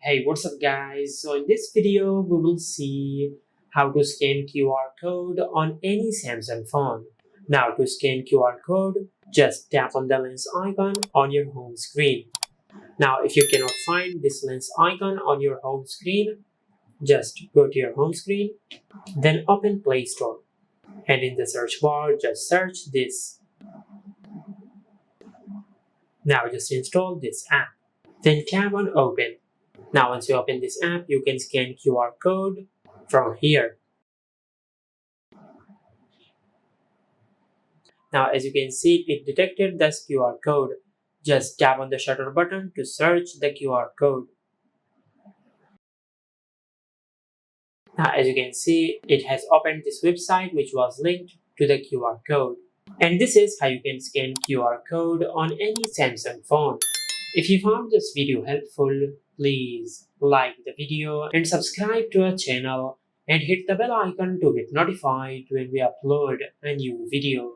Hey, what's up guys? So in this video, we will see how to scan QR code on any Samsung phone. Now to scan QR code, just tap on the lens icon on your home screen. Now if you cannot find this lens icon on your home screen, just go to your home screen, then open Play Store. And in the search bar, just search this. Now just install this app. Then tap on Open. Now once you open this app, you can scan QR code from here. Now as you can see, it detected this QR code. Just tap on the shutter button to search the QR code. Now as you can see, it has opened this website which was linked to the QR code. And this is how you can scan QR code on any Samsung phone. If you found this video helpful, please like the video and subscribe to our channel and hit the bell icon to get notified when we upload a new video.